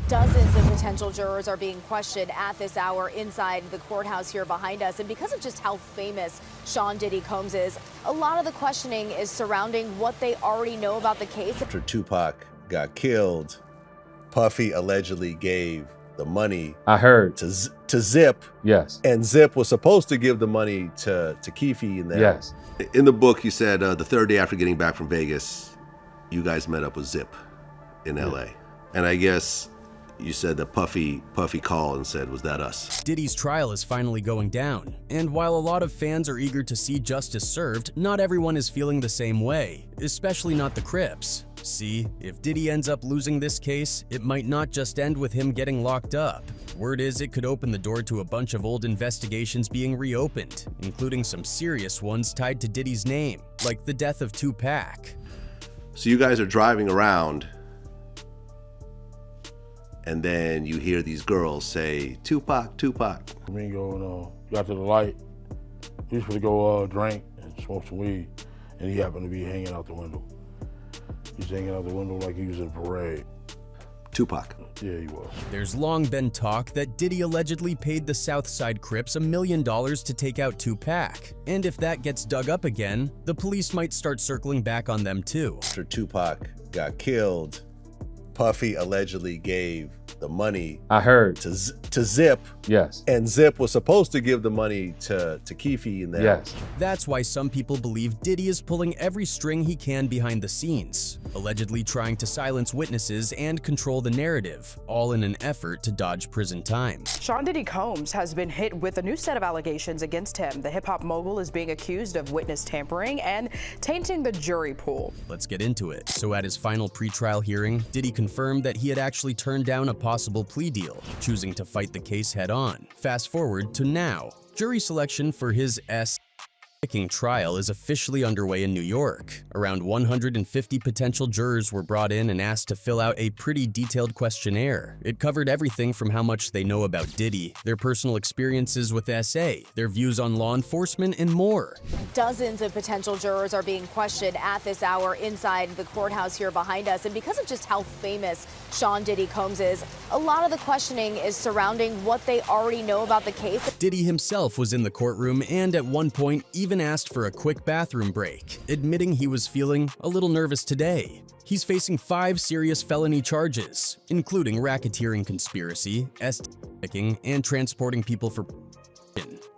Dozens of potential jurors are being questioned at this hour inside the courthouse here behind us. And because of just how famous Sean Diddy Combs is, a lot of the questioning is surrounding what they already know about the case. After Tupac got killed, Puffy allegedly gave the money to Zip. Yes. And Zip was supposed to give the money to Keefe and them. Yes. In the book, you said the third day after getting back from Vegas, you guys met up with Zip in LA. And I guess you said that Puffy called and said, "Was that us?" Diddy's trial is finally going down, and while a lot of fans are eager to see justice served, not everyone is feeling the same way, especially not the Crips. See, if Diddy ends up losing this case, it might not just end with him getting locked up. Word is it could open the door to a bunch of old investigations being reopened, including some serious ones tied to Diddy's name, like the death of Tupac. So you guys are driving around, and then you hear these girls say, "Tupac, Tupac." Me going, got to the light. We was gonna go drink and smoke some weed, and he happened to be hanging out the window. He's hanging out the window like he was in a parade. Tupac. Yeah, he was. There's long been talk that Diddy allegedly paid the Southside Crips $1 million to take out Tupac. And if that gets dug up again, the police might start circling back on them too. After Tupac got killed, Puffy allegedly gave the money to Zip. Yes. And Zip was supposed to give the money to Keefe and them. Yes. That's why some people believe Diddy is pulling every string he can behind the scenes, allegedly trying to silence witnesses and control the narrative, all in an effort to dodge prison time. Sean Diddy Combs has been hit with a new set of allegations against him. The hip-hop mogul is being accused of witness tampering and tainting the jury pool. Let's get into it. So at his final pretrial hearing, Diddy confirmed that he had actually turned down a possible plea deal, choosing to fight the case head-on. Fast forward to now. Jury selection for his trial is officially underway in New York. Around 150 potential jurors were brought in and asked to fill out a pretty detailed questionnaire. It covered everything from how much they know about Diddy, their personal experiences with SA, their views on law enforcement, and more. Dozens of potential jurors are being questioned at this hour inside the courthouse here behind us. And because of just how famous Sean Diddy Combs is, a lot of the questioning is surrounding what they already know about the case. Diddy himself was in the courtroom and at one point even asked for a quick bathroom break, admitting he was feeling a little nervous today. He's facing 5 serious felony charges, including racketeering conspiracy, trafficking, and transporting people for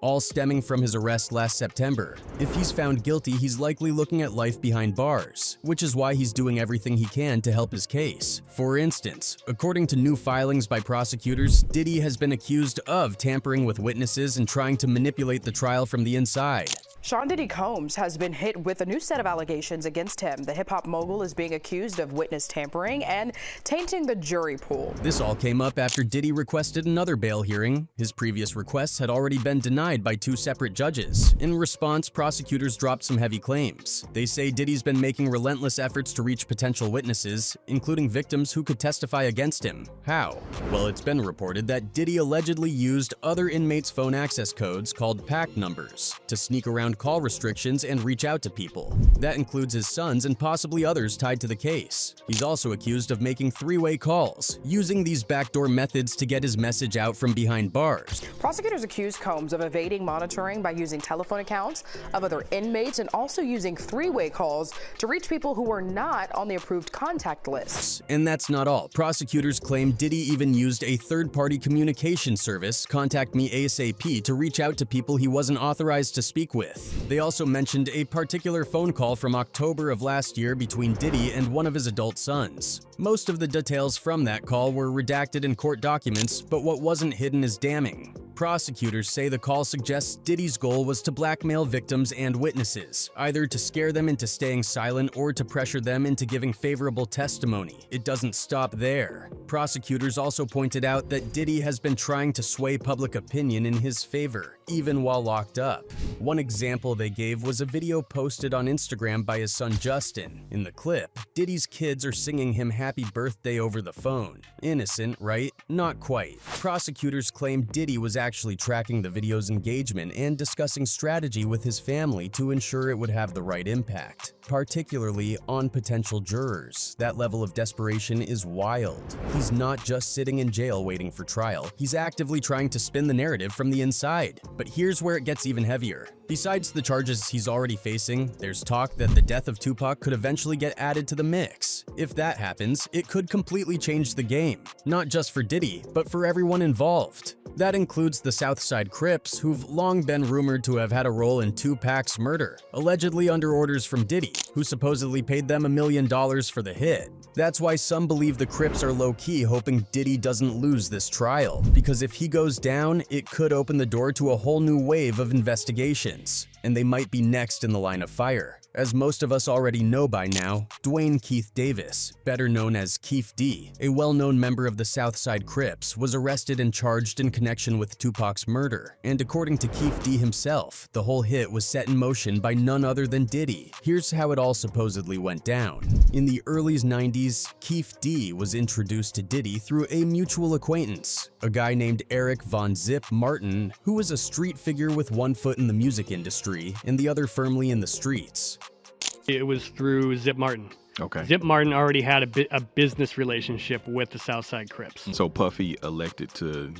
all stemming from his arrest last September. If he's found guilty, he's likely looking at life behind bars, which is why he's doing everything he can to help his case. For instance, according to new filings by prosecutors, Diddy has been accused of tampering with witnesses and trying to manipulate the trial from the inside. Sean Diddy Combs has been hit with a new set of allegations against him. The hip-hop mogul is being accused of witness tampering and tainting the jury pool. This all came up after Diddy requested another bail hearing. His previous requests had already been denied by 2 separate judges. In response, prosecutors dropped some heavy claims. They say Diddy's been making relentless efforts to reach potential witnesses, including victims who could testify against him. How? Well, it's been reported that Diddy allegedly used other inmates' phone access codes called PAC numbers to sneak around call restrictions and reach out to people. That includes his sons and possibly others tied to the case. He's also accused of making 3-way calls, using these backdoor methods to get his message out from behind bars. Prosecutors accuse Combs of evading monitoring by using telephone accounts of other inmates and also using 3-way calls to reach people who were not on the approved contact lists. And that's not all. Prosecutors claim Diddy even used a third-party communication service, Contact Me ASAP, to reach out to people he wasn't authorized to speak with. They also mentioned a particular phone call from October of last year between Diddy and one of his adult sons. Most of the details from that call were redacted in court documents, but what wasn't hidden is damning. Prosecutors say the call suggests Diddy's goal was to blackmail victims and witnesses, either to scare them into staying silent or to pressure them into giving favorable testimony. It doesn't stop there. Prosecutors also pointed out that Diddy has been trying to sway public opinion in his favor, even while locked up. One example they gave was a video posted on Instagram by his son Justin. In the clip, Diddy's kids are singing him happy birthday over the phone. Innocent, right? Not quite. Prosecutors claim Diddy was actually tracking the video's engagement and discussing strategy with his family to ensure it would have the right impact, particularly on potential jurors. That level of desperation is wild. He's not just sitting in jail waiting for trial, he's actively trying to spin the narrative from the inside. But here's where it gets even heavier. Besides the charges he's already facing, there's talk that the death of Tupac could eventually get added to the mix. If that happens, it could completely change the game, not just for Diddy, but for everyone involved. That includes the Southside Crips, who've long been rumored to have had a role in Tupac's murder, allegedly under orders from Diddy, who supposedly paid them $1 million for the hit. That's why some believe the Crips are low-key hoping Diddy doesn't lose this trial, because if he goes down, it could open the door to a whole new wave of investigations, and they might be next in the line of fire. As most of us already know by now, Diddy Keefe Davis, better known as Keefe D, a well-known member of the Southside Crips, was arrested and charged in connection with Tupac's murder. And according to Keefe D himself, the whole hit was set in motion by none other than Diddy. Here's how it all supposedly went down. In the early 90s, Keefe D was introduced to Diddy through a mutual acquaintance, a guy named Eric Von Zip Martin, who was a street figure with one foot in the music industry and the other firmly in the streets. It was through Zip Martin. Okay. Zip Martin already had a business relationship with the Southside Crips. So Puffy elected to,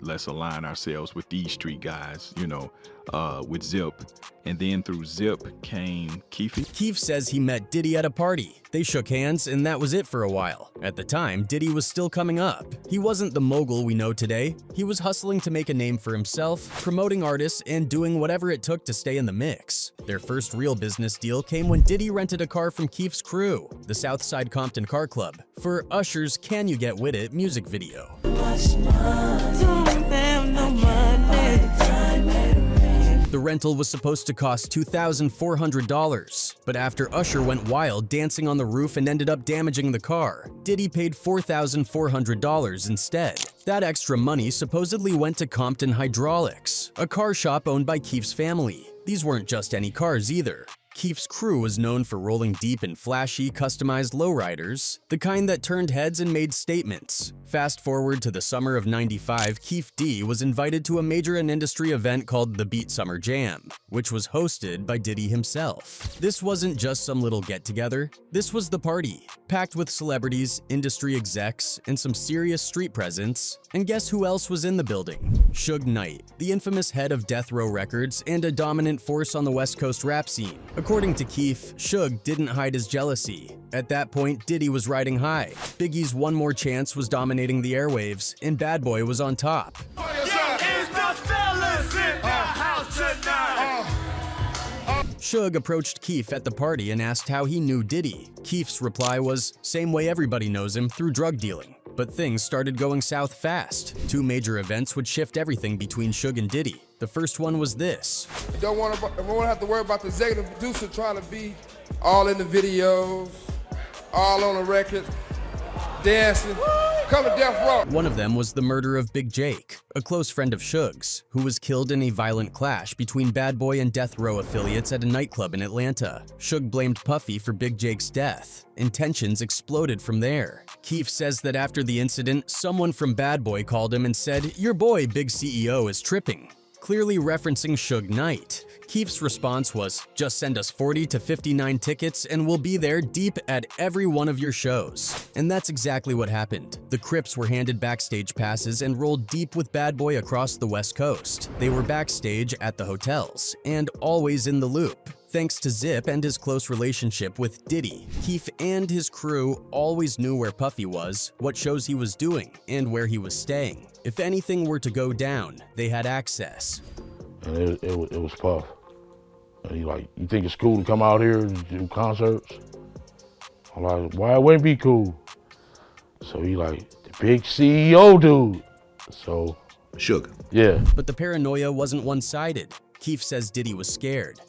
let's align ourselves with these street guys, with Zip. And then through Zip came Keefe. Keefe says he met Diddy at a party. They shook hands, and that was it for a while. At the time, Diddy was still coming up. He wasn't the mogul we know today. He was hustling to make a name for himself, promoting artists, and doing whatever it took to stay in the mix. Their first real business deal came when Diddy rented a car from Keefe's crew, the Southside Compton Car Club, for Usher's Can You Get With It music video. The rental was supposed to cost $2,400, but after Usher went wild dancing on the roof and ended up damaging the car, Diddy paid $4,400 instead. That extra money supposedly went to Compton Hydraulics, a car shop owned by Keefe's family. These weren't just any cars either. Keefe's crew was known for rolling deep in flashy, customized lowriders, the kind that turned heads and made statements. Fast forward to the summer of '95, Keefe D was invited to a major industry event called the Beat Summer Jam, which was hosted by Diddy himself. This wasn't just some little get-together, this was the party, packed with celebrities, industry execs, and some serious street presence. And guess who else was in the building? Suge Knight, the infamous head of Death Row Records and a dominant force on the West Coast rap scene. According to Keefe, Suge didn't hide his jealousy. At that point, Diddy was riding high. Biggie's One More Chance was dominating the airwaves, and Bad Boy was on top. Suge approached Keefe at the party and asked how he knew Diddy. Keefe's reply was, same way everybody knows him, through drug dealing. But things started going south fast. Two major events would shift everything between Suge and Diddy. The first one was this. You don't want to have to worry about the executive producer trying to be all in the videos, all on the record, dancing, coming death row. One of them was the murder of Big Jake, a close friend of Suge's, who was killed in a violent clash between Bad Boy and Death Row affiliates at a nightclub in Atlanta. Suge blamed Puffy for Big Jake's death, and tensions exploded from there. Keefe says that after the incident, someone from Bad Boy called him and said, "Your boy, Big CEO, is tripping," clearly referencing Suge Knight. Keefe's response was, just send us 40 to 59 tickets and we'll be there deep at every one of your shows. And that's exactly what happened. The Crips were handed backstage passes and rolled deep with Bad Boy across the West Coast. They were backstage at the hotels, and always in the loop. Thanks to Zip and his close relationship with Diddy, Keefe and his crew always knew where Puffy was, what shows he was doing, and where he was staying. If anything were to go down, they had access. And it was Puff. And he like, you think it's cool to come out here and do concerts? I'm like, why it wouldn't be cool? So he like, the big CEO dude. So. Suge. Yeah. But the paranoia wasn't one-sided. Keefe says Diddy was scared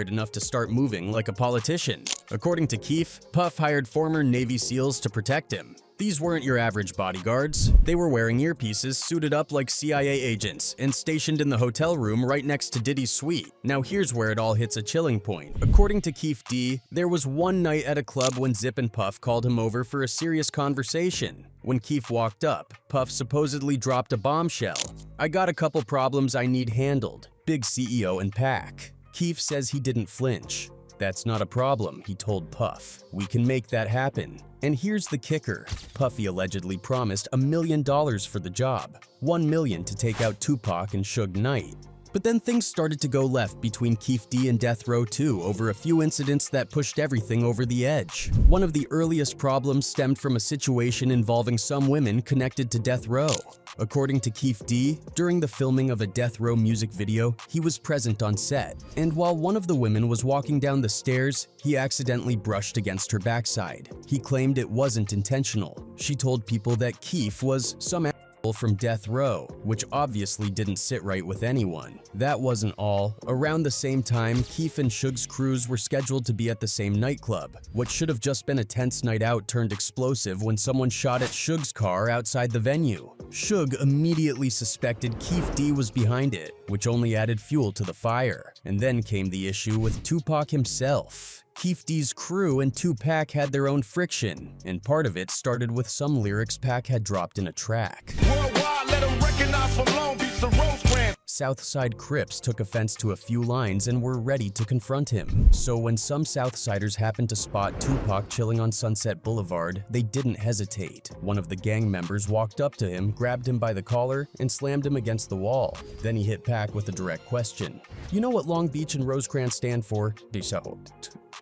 enough to start moving like a politician. According to Keefe, Puff hired former Navy SEALs to protect him. These weren't your average bodyguards. They were wearing earpieces, suited up like CIA agents, and stationed in the hotel room right next to Diddy's suite. Now here's where it all hits a chilling point. According to Keefe D, there was one night at a club when Zip and Puff called him over for a serious conversation. When Keefe walked up, Puff supposedly dropped a bombshell. "I got a couple problems I need handled. Big CEO and Pac." Keefe says he didn't flinch. "That's not a problem," he told Puff. "We can make that happen." And here's the kicker. Puffy allegedly promised $1 million for the job, $1 million to take out Tupac and Suge Knight. But then things started to go left between Keefe D and Death Row 2 over a few incidents that pushed everything over the edge. One of the earliest problems stemmed from a situation involving some women connected to Death Row. According to Keefe D, during the filming of a Death Row music video, he was present on set, and while one of the women was walking down the stairs, he accidentally brushed against her backside. He claimed it wasn't intentional. She told people that Keefe was some from Death Row, which obviously didn't sit right with anyone. That wasn't all. Around the same time, Keefe and Suge's crews were scheduled to be at the same nightclub. What should have just been a tense night out turned explosive when someone shot at Suge's car outside the venue. Suge immediately suspected Keefe D was behind it, which only added fuel to the fire. And then came the issue with Tupac himself. Keefe D's crew and Tupac had their own friction, and part of it started with some lyrics Pac had dropped in a track. Worldwide, let 'em recognize from Long Beach to Rosecrans. Southside Crips took offense to a few lines and were ready to confront him. So when some Southsiders happened to spot Tupac chilling on Sunset Boulevard, they didn't hesitate. One of the gang members walked up to him, grabbed him by the collar, and slammed him against the wall. Then he hit Pac with a direct question. "You know what Long Beach and Rosecrans stand for?"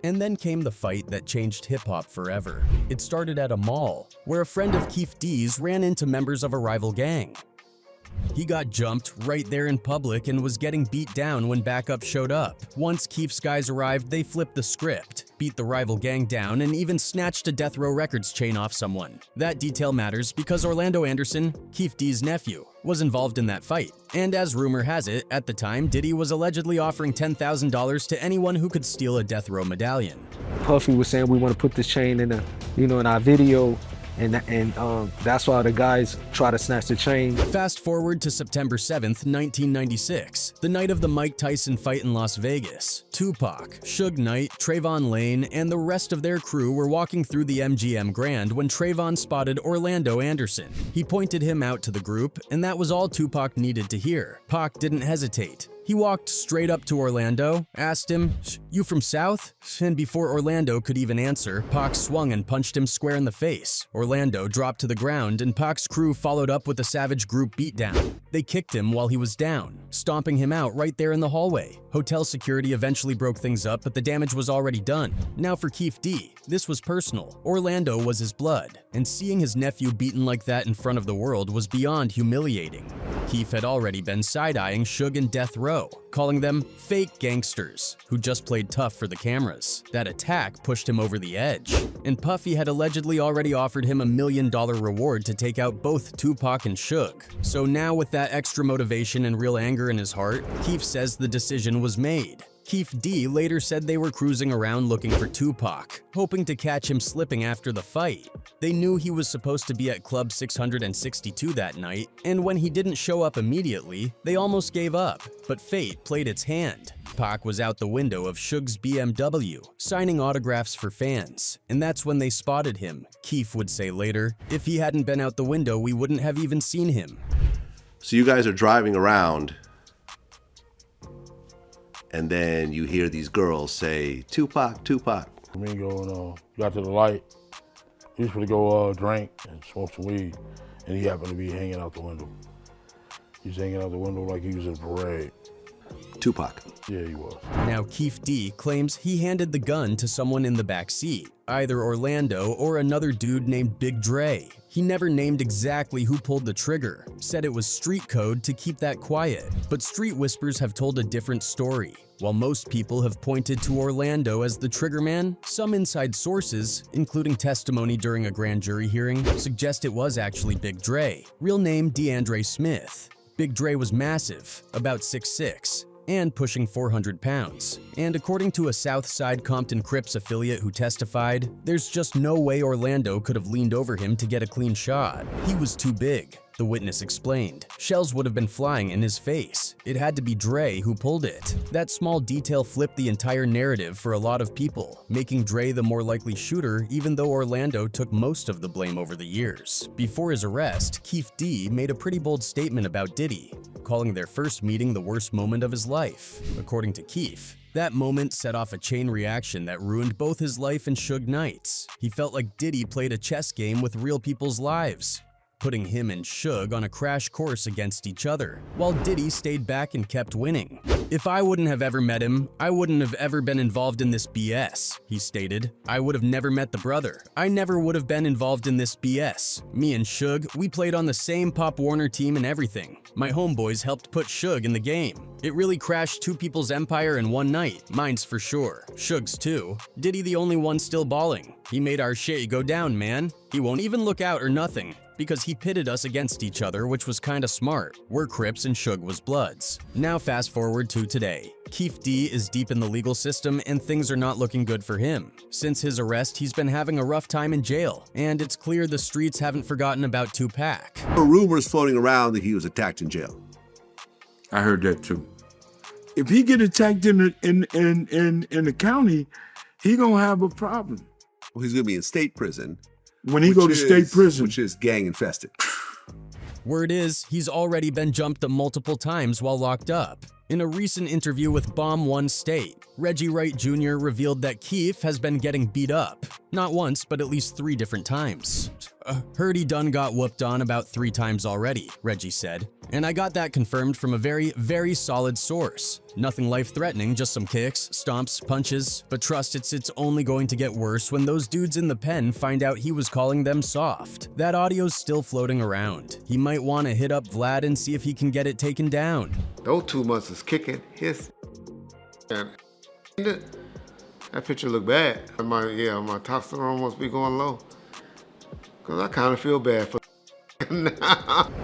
And then came the fight that changed hip-hop forever. It started at a mall, where a friend of Keefe D's ran into members of a rival gang. He got jumped right there in public and was getting beat down when backup showed up. Once Keefe's guys arrived, they flipped the script, beat the rival gang down, and even snatched a Death Row Records chain off someone. That detail matters because Orlando Anderson, Keefe D's nephew, was involved in that fight. And as rumor has it, at the time, Diddy was allegedly offering $10,000 to anyone who could steal a Death Row medallion. Puffy was saying we want to put this chain in in our video. And that's why the guys try to snatch the chain. Fast forward to September 7th, 1996, the night of the Mike Tyson fight in Las Vegas. Tupac, Suge Knight, Trayvon Lane, and the rest of their crew were walking through the MGM Grand when Trayvon spotted Orlando Anderson. He pointed him out to the group, and that was all Tupac needed to hear. Pac didn't hesitate. He walked straight up to Orlando, asked him, "You from South?" And before Orlando could even answer, Pac swung and punched him square in the face. Orlando dropped to the ground, and Pac's crew followed up with a savage group beatdown. They kicked him while he was down, stomping him out right there in the hallway. Hotel security eventually broke things up, but the damage was already done. Now for Keefe D, this was personal. Orlando was his blood, and seeing his nephew beaten like that in front of the world was beyond humiliating. Keefe had already been side-eyeing Suge and Death Row, calling them fake gangsters who just played tough for the cameras. That attack pushed him over the edge, and Puffy had allegedly already offered him $1 million reward to take out both Tupac and Suge. So now with that extra motivation and real anger in his heart, Keefe says the decision was made. Keefe D later said they were cruising around looking for Tupac, hoping to catch him slipping after the fight. They knew he was supposed to be at Club 662 that night, and when he didn't show up immediately, they almost gave up. But fate played its hand. Pac was out the window of Suge's BMW, signing autographs for fans, and that's when they spotted him. Keefe would say later, "If he hadn't been out the window, we wouldn't have even seen him." So you guys are driving around, and then you hear these girls say, "Tupac, Tupac." Me going, got to the light. He was going to go drink and smoke some weed, and he happened to be hanging out the window. He was hanging out the window like he was in a parade. Tupac. Yeah, he was. Now Keefe D claims he handed the gun to someone in the back seat, either Orlando or another dude named Big Dre. He never named exactly who pulled the trigger, said it was street code to keep that quiet. But street whispers have told a different story. While most people have pointed to Orlando as the triggerman, some inside sources, including testimony during a grand jury hearing, suggest it was actually Big Dre, real name DeAndre Smith. Big Dre was massive, about 6'6", and pushing 400 pounds. And according to a Southside Compton Crips affiliate who testified, there's just no way Orlando could have leaned over him to get a clean shot. He was too big. the witness explained. Shells would have been flying in his face. It had to be Dre who pulled it. That small detail flipped the entire narrative for a lot of people, making Dre the more likely shooter even though Orlando took most of the blame over the years. Before his arrest, Keefe D made a pretty bold statement about Diddy, calling their first meeting the worst moment of his life. According to Keefe, that moment set off a chain reaction that ruined both his life and Suge Knight's. He felt like Diddy played a chess game with real people's lives, putting him and Suge on a crash course against each other, while Diddy stayed back and kept winning. "If I wouldn't have ever met him, I wouldn't have ever been involved in this BS," he stated. "I would have never met the brother. I never would have been involved in this BS. Me and Suge, we played on the same Pop Warner team and everything. My homeboys helped put Suge in the game. It really crashed two people's empire in one night, mine's for sure. Suge's too. Diddy the only one still balling. He made our shit go down, man. He won't even look out or nothing, because he pitted us against each other, which was kinda smart. We're Crips and Suge was Bloods." Now fast forward to today. Keefe D is deep in the legal system and things are not looking good for him. Since his arrest, he's been having a rough time in jail, and it's clear the streets haven't forgotten about Tupac. There were rumors floating around that he was attacked in jail. I heard that too. If he get attacked in the county, he gonna have a problem. Well, he's gonna be in state prison. When he go to state prison. Which is gang infested. Word is, he's already been jumped multiple times while locked up. In a recent interview with Bomb One State, Reggie Wright Jr. revealed that Keefe has been getting beat up. Not once, but at least 3 different times. Heard he done got whooped on about 3 times already, Reggie said. And I got that confirmed from a very, very solid source. Nothing life-threatening, just some kicks, stomps, punches. But trust, it's only going to get worse when those dudes in the pen find out he was calling them soft. That audio's still floating around. He might want to hit up Vlad and see if he can get it taken down. Those 2 months is kicking his, and that picture look bad. My testosterone must be going low, because I kind of feel bad for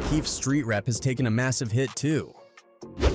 Keefe's street rep has taken a massive hit too.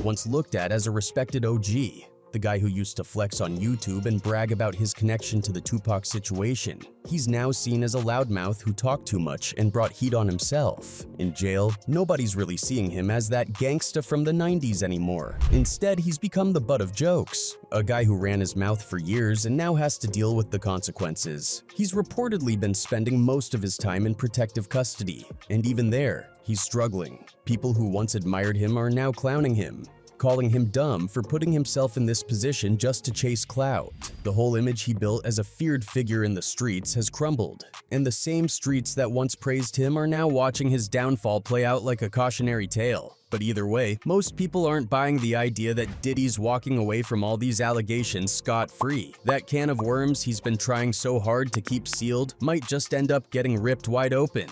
Once looked at as a respected OG, the guy who used to flex on YouTube and brag about his connection to the Tupac situation, he's now seen as a loudmouth who talked too much and brought heat on himself. In jail, nobody's really seeing him as that gangsta from the 90s anymore. Instead, he's become the butt of jokes, a guy who ran his mouth for years and now has to deal with the consequences. He's reportedly been spending most of his time in protective custody, and even there, he's struggling. People who once admired him are now clowning him, calling him dumb for putting himself in this position just to chase clout. The whole image he built as a feared figure in the streets has crumbled, and the same streets that once praised him are now watching his downfall play out like a cautionary tale. But either way, most people aren't buying the idea that Diddy's walking away from all these allegations scot-free. That can of worms he's been trying so hard to keep sealed might just end up getting ripped wide open.